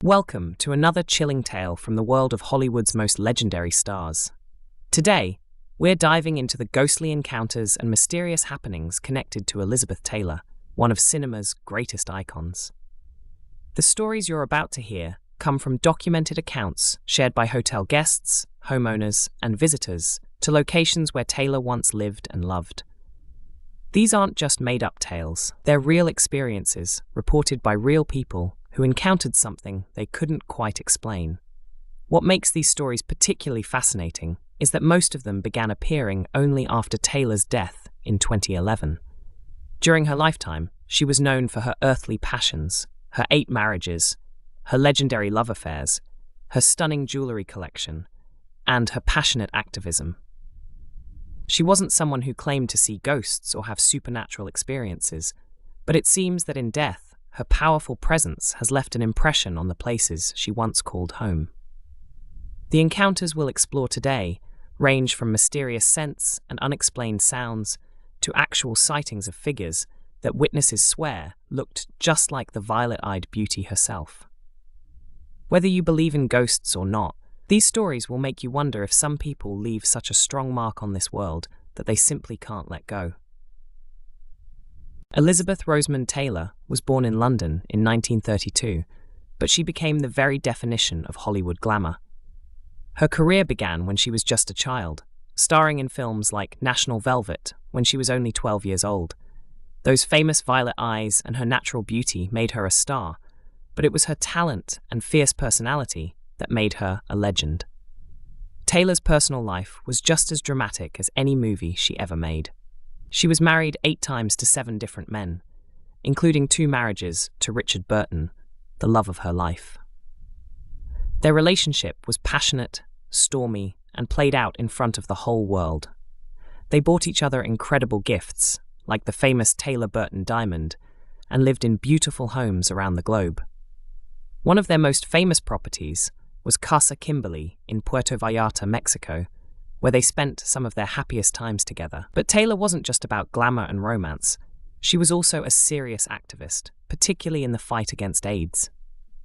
Welcome to another chilling tale from the world of Hollywood's most legendary stars. Today, we're diving into the ghostly encounters and mysterious happenings connected to Elizabeth Taylor, one of cinema's greatest icons. The stories you're about to hear come from documented accounts shared by hotel guests, homeowners, and visitors to locations where Taylor once lived and loved. These aren't just made-up tales, they're real experiences reported by real people who encountered something they couldn't quite explain. What makes these stories particularly fascinating is that most of them began appearing only after Taylor's death in 2011. During her lifetime, she was known for her earthly passions, her 8 marriages, her legendary love affairs, her stunning jewelry collection, and her passionate activism. She wasn't someone who claimed to see ghosts or have supernatural experiences, but it seems that in death, her powerful presence has left an impression on the places she once called home. The encounters we'll explore today range from mysterious scents and unexplained sounds to actual sightings of figures that witnesses swear looked just like the violet-eyed beauty herself. Whether you believe in ghosts or not, these stories will make you wonder if some people leave such a strong mark on this world that they simply can't let go. Elizabeth Rosamond Taylor was born in London in 1932, but she became the very definition of Hollywood glamour. Her career began when she was just a child, starring in films like National Velvet when she was only 12 years old. Those famous violet eyes and her natural beauty made her a star, but it was her talent and fierce personality that made her a legend. Taylor's personal life was just as dramatic as any movie she ever made. She was married 8 times to 7 different men, including 2 marriages to Richard Burton, the love of her life. Their relationship was passionate, stormy, and played out in front of the whole world. They bought each other incredible gifts, like the famous Taylor Burton diamond, and lived in beautiful homes around the globe. One of their most famous properties was Casa Kimberly in Puerto Vallarta, Mexico, where they spent some of their happiest times together. But Taylor wasn't just about glamour and romance. She was also a serious activist, particularly in the fight against AIDS.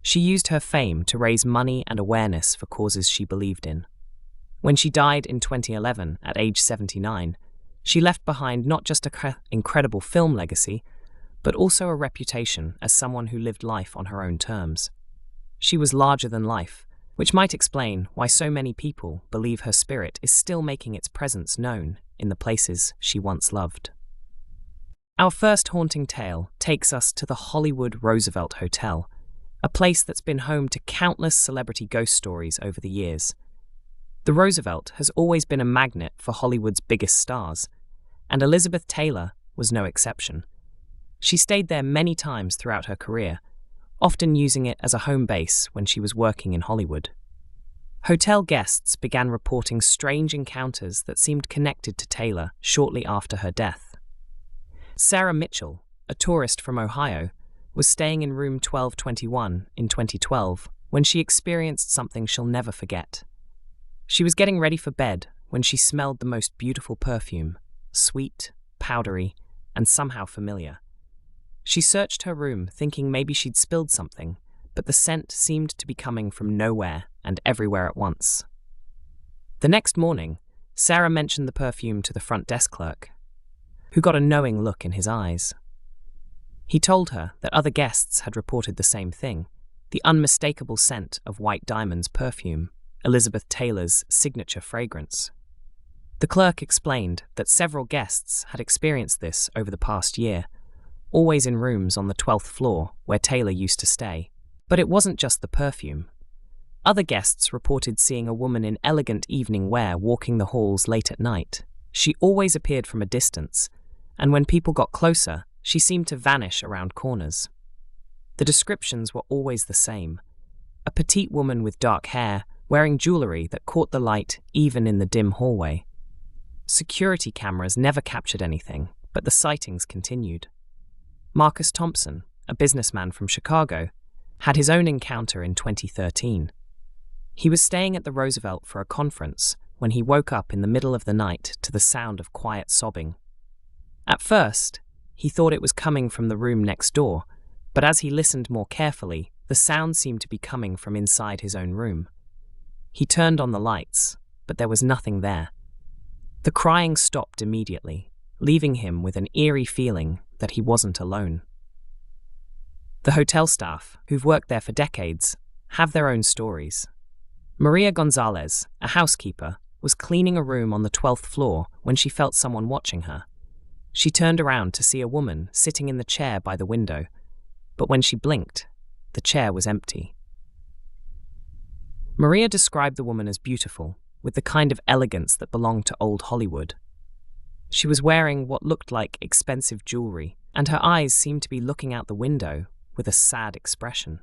She used her fame to raise money and awareness for causes she believed in. When she died in 2011 at age 79, she left behind not just an incredible film legacy, but also a reputation as someone who lived life on her own terms. She was larger than life, which might explain why so many people believe her spirit is still making its presence known in the places she once loved. Our first haunting tale takes us to the Hollywood Roosevelt Hotel, a place that's been home to countless celebrity ghost stories over the years. The Roosevelt has always been a magnet for Hollywood's biggest stars, and Elizabeth Taylor was no exception. She stayed there many times throughout her career, often using it as a home base when she was working in Hollywood. Hotel guests began reporting strange encounters that seemed connected to Taylor shortly after her death. Sarah Mitchell, a tourist from Ohio, was staying in room 1221 in 2012 when she experienced something she'll never forget. She was getting ready for bed when she smelled the most beautiful perfume, sweet, powdery, and somehow familiar. She searched her room thinking maybe she'd spilled something, but the scent seemed to be coming from nowhere and everywhere at once. The next morning, Sarah mentioned the perfume to the front desk clerk, who got a knowing look in his eyes. He told her that other guests had reported the same thing, the unmistakable scent of White Diamond's perfume, Elizabeth Taylor's signature fragrance. The clerk explained that several guests had experienced this over the past year, always in rooms on the 12th floor where Taylor used to stay. But it wasn't just the perfume. Other guests reported seeing a woman in elegant evening wear walking the halls late at night. She always appeared from a distance, and when people got closer, she seemed to vanish around corners. The descriptions were always the same. A petite woman with dark hair, wearing jewelry that caught the light even in the dim hallway. Security cameras never captured anything, but the sightings continued. Marcus Thompson, a businessman from Chicago, had his own encounter in 2013. He was staying at the Roosevelt for a conference when he woke up in the middle of the night to the sound of quiet sobbing. At first, he thought it was coming from the room next door, but as he listened more carefully, the sound seemed to be coming from inside his own room. He turned on the lights, but there was nothing there. The crying stopped immediately, leaving him with an eerie feeling that he wasn't alone. The hotel staff, who've worked there for decades, have their own stories. Maria Gonzalez, a housekeeper, was cleaning a room on the 12th floor when she felt someone watching her. She turned around to see a woman sitting in the chair by the window, but when she blinked, the chair was empty. Maria described the woman as beautiful, with the kind of elegance that belonged to old Hollywood. She was wearing what looked like expensive jewelry, and her eyes seemed to be looking out the window with a sad expression.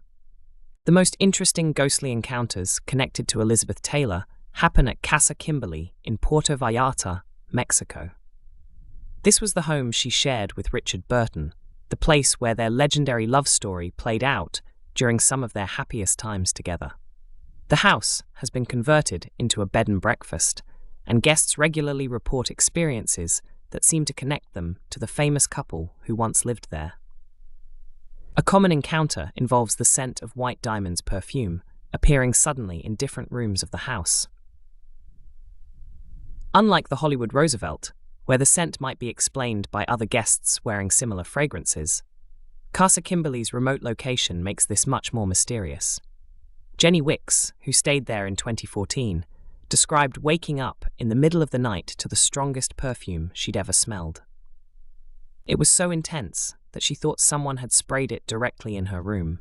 The most interesting ghostly encounters connected to Elizabeth Taylor happen at Casa Kimberly in Puerto Vallarta, Mexico. This was the home she shared with Richard Burton, the place where their legendary love story played out during some of their happiest times together. The house has been converted into a bed and breakfast, and guests regularly report experiences that seem to connect them to the famous couple who once lived there. A common encounter involves the scent of White Diamond's perfume appearing suddenly in different rooms of the house. Unlike the Hollywood Roosevelt, where the scent might be explained by other guests wearing similar fragrances, Casa Kimberly's remote location makes this much more mysterious. Jenny Wicks, who stayed there in 2014, described waking up in the middle of the night to the strongest perfume she'd ever smelled. It was so intense that she thought someone had sprayed it directly in her room.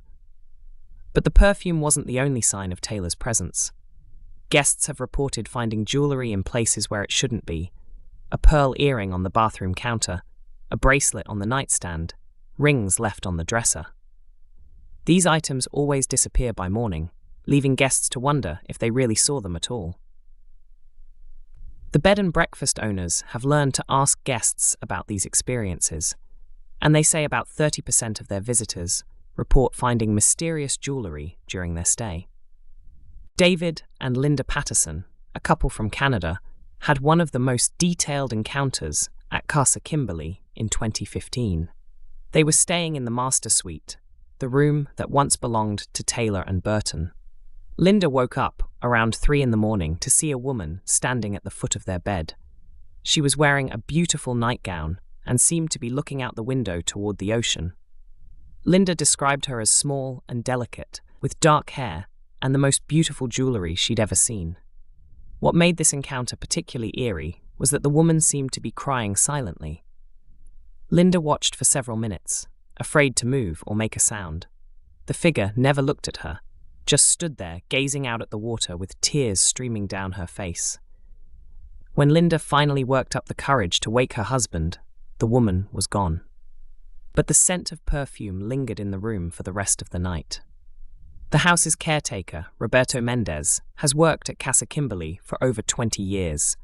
But the perfume wasn't the only sign of Taylor's presence. Guests have reported finding jewelry in places where it shouldn't be: a pearl earring on the bathroom counter, a bracelet on the nightstand, rings left on the dresser. These items always disappear by morning, leaving guests to wonder if they really saw them at all. The bed and breakfast owners have learned to ask guests about these experiences, and they say about 30% of their visitors report finding mysterious jewelry during their stay. David and Linda Patterson, a couple from Canada, had one of the most detailed encounters at Casa Kimberly in 2015. They were staying in the master suite, the room that once belonged to Taylor and Burton. Linda woke up around 3 a.m. to see a woman standing at the foot of their bed. She was wearing a beautiful nightgown and seemed to be looking out the window toward the ocean. Linda described her as small and delicate, with dark hair and the most beautiful jewelry she'd ever seen. What made this encounter particularly eerie was that the woman seemed to be crying silently. Linda watched for several minutes, afraid to move or make a sound. The figure never looked at her, just stood there gazing out at the water with tears streaming down her face. When Linda finally worked up the courage to wake her husband, the woman was gone. But the scent of perfume lingered in the room for the rest of the night. The house's caretaker, Roberto Mendez, has worked at Casa Kimberly for over 20 years.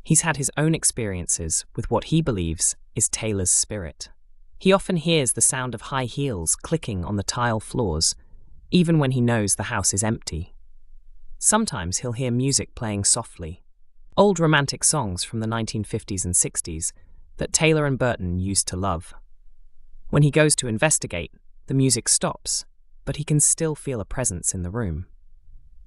He's had his own experiences with what he believes is Taylor's spirit. He often hears the sound of high heels clicking on the tile floors, even when he knows the house is empty. Sometimes he'll hear music playing softly, old romantic songs from the 1950s and 60s that Taylor and Burton used to love. When he goes to investigate, the music stops, but he can still feel a presence in the room.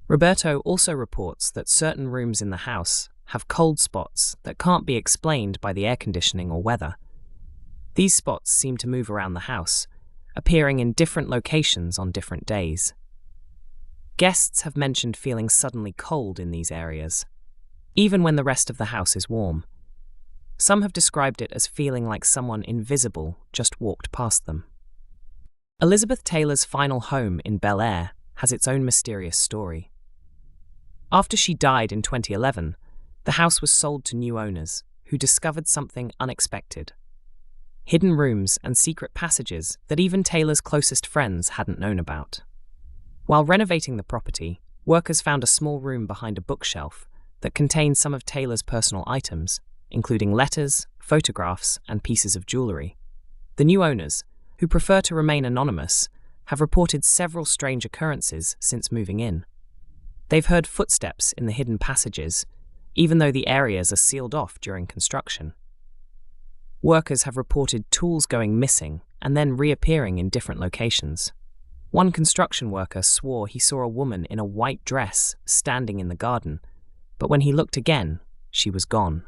Roberto also reports that certain rooms in the house have cold spots that can't be explained by the air conditioning or weather. These spots seem to move around the house, appearing in different locations on different days. Guests have mentioned feeling suddenly cold in these areas, even when the rest of the house is warm. Some have described it as feeling like someone invisible just walked past them. Elizabeth Taylor's final home in Bel Air has its own mysterious story. After she died in 2011, the house was sold to new owners who discovered something unexpected: hidden rooms and secret passages that even Taylor's closest friends hadn't known about. While renovating the property, workers found a small room behind a bookshelf that contained some of Taylor's personal items, including letters, photographs, and pieces of jewelry. The new owners, who prefer to remain anonymous, have reported several strange occurrences since moving in. They've heard footsteps in the hidden passages, even though the areas are sealed off during construction. Workers have reported tools going missing and then reappearing in different locations. One construction worker swore he saw a woman in a white dress standing in the garden, but when he looked again, she was gone.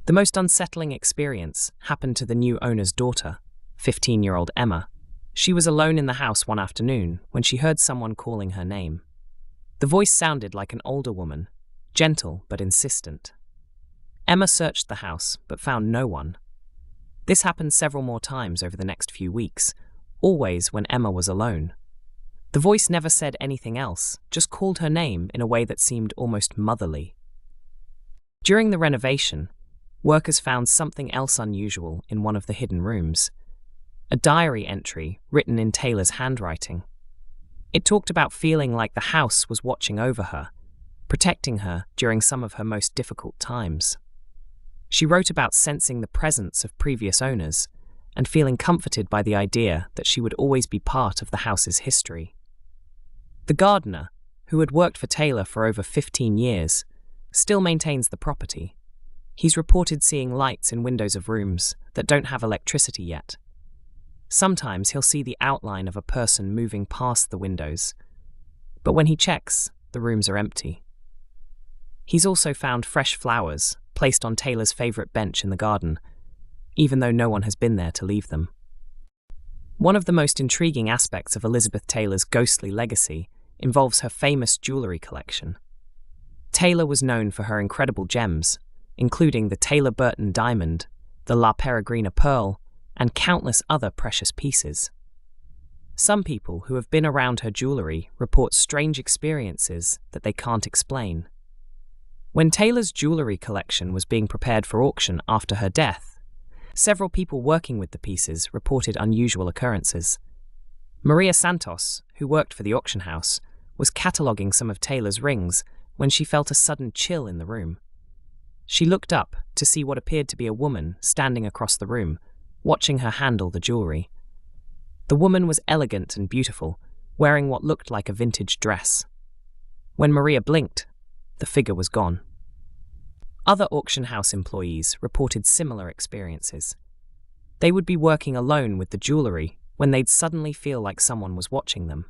The most unsettling experience happened to the new owner's daughter, 15-year-old Emma. She was alone in the house one afternoon when she heard someone calling her name. The voice sounded like an older woman, gentle but insistent. Emma searched the house but found no one. This happened several more times over the next few weeks, always when Emma was alone. The voice never said anything else, just called her name in a way that seemed almost motherly. During the renovation, workers found something else unusual in one of the hidden rooms. A diary entry written in Taylor's handwriting. It talked about feeling like the house was watching over her, protecting her during some of her most difficult times. She wrote about sensing the presence of previous owners and feeling comforted by the idea that she would always be part of the house's history. The gardener, who had worked for Taylor for over 15 years, still maintains the property. He's reported seeing lights in windows of rooms that don't have electricity yet. Sometimes he'll see the outline of a person moving past the windows, but when he checks, the rooms are empty. He's also found fresh flowers placed on Taylor's favorite bench in the garden, even though no one has been there to leave them. One of the most intriguing aspects of Elizabeth Taylor's ghostly legacy involves her famous jewelry collection. Taylor was known for her incredible gems, including the Taylor Burton diamond, the La Peregrina pearl, and countless other precious pieces. Some people who have been around her jewelry report strange experiences that they can't explain. When Taylor's jewelry collection was being prepared for auction after her death, several people working with the pieces reported unusual occurrences. Maria Santos, who worked for the auction house, was cataloguing some of Taylor's rings when she felt a sudden chill in the room. She looked up to see what appeared to be a woman standing across the room, watching her handle the jewelry. The woman was elegant and beautiful, wearing what looked like a vintage dress. When Maria blinked, the figure was gone. Other auction house employees reported similar experiences. They would be working alone with the jewelry when they'd suddenly feel like someone was watching them.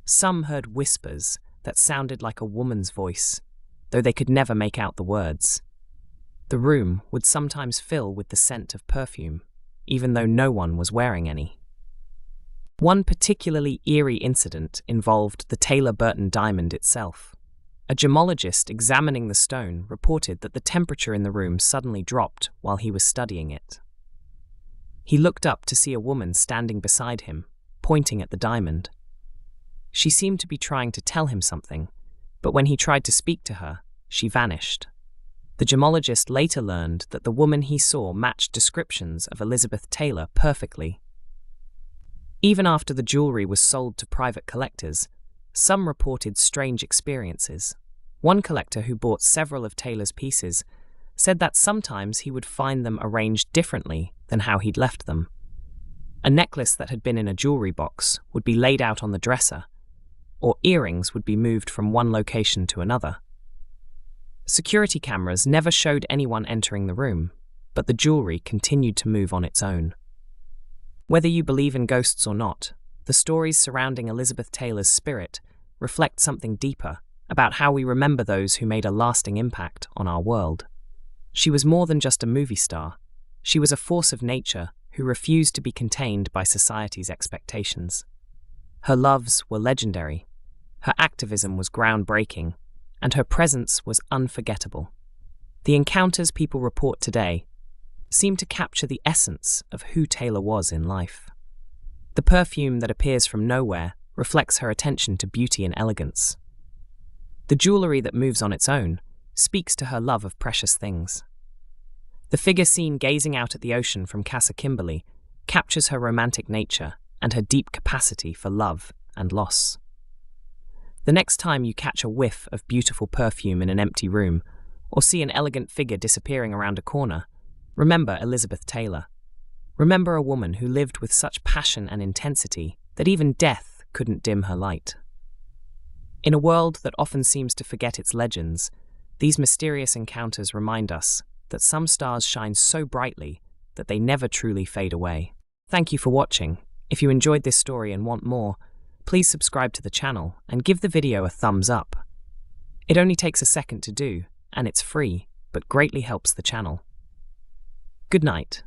Some heard whispers that sounded like a woman's voice, though they could never make out the words. The room would sometimes fill with the scent of perfume, even though no one was wearing any. One particularly eerie incident involved the Taylor Burton diamond itself. A gemologist examining the stone reported that the temperature in the room suddenly dropped while he was studying it. He looked up to see a woman standing beside him, pointing at the diamond. She seemed to be trying to tell him something, but when he tried to speak to her, she vanished. The gemologist later learned that the woman he saw matched descriptions of Elizabeth Taylor perfectly. Even after the jewelry was sold to private collectors, some reported strange experiences. One collector who bought several of Taylor's pieces said that sometimes he would find them arranged differently than how he'd left them. A necklace that had been in a jewelry box would be laid out on the dresser, or earrings would be moved from one location to another. Security cameras never showed anyone entering the room, but the jewelry continued to move on its own. Whether you believe in ghosts or not, the stories surrounding Elizabeth Taylor's spirit reflect something deeper about how we remember those who made a lasting impact on our world. She was more than just a movie star. She was a force of nature who refused to be contained by society's expectations. Her loves were legendary, her activism was groundbreaking, and her presence was unforgettable. The encounters people report today seem to capture the essence of who Taylor was in life. The perfume that appears from nowhere reflects her attention to beauty and elegance. The jewelry that moves on its own speaks to her love of precious things. The figure seen gazing out at the ocean from Casa Kimberly captures her romantic nature and her deep capacity for love and loss. The next time you catch a whiff of beautiful perfume in an empty room or see an elegant figure disappearing around a corner, remember Elizabeth Taylor. Remember a woman who lived with such passion and intensity that even death couldn't dim her light. In a world that often seems to forget its legends, these mysterious encounters remind us that some stars shine so brightly that they never truly fade away. Thank you for watching. If you enjoyed this story and want more, please subscribe to the channel and give the video a thumbs up. It only takes a second to do, and it's free, but greatly helps the channel. Good night.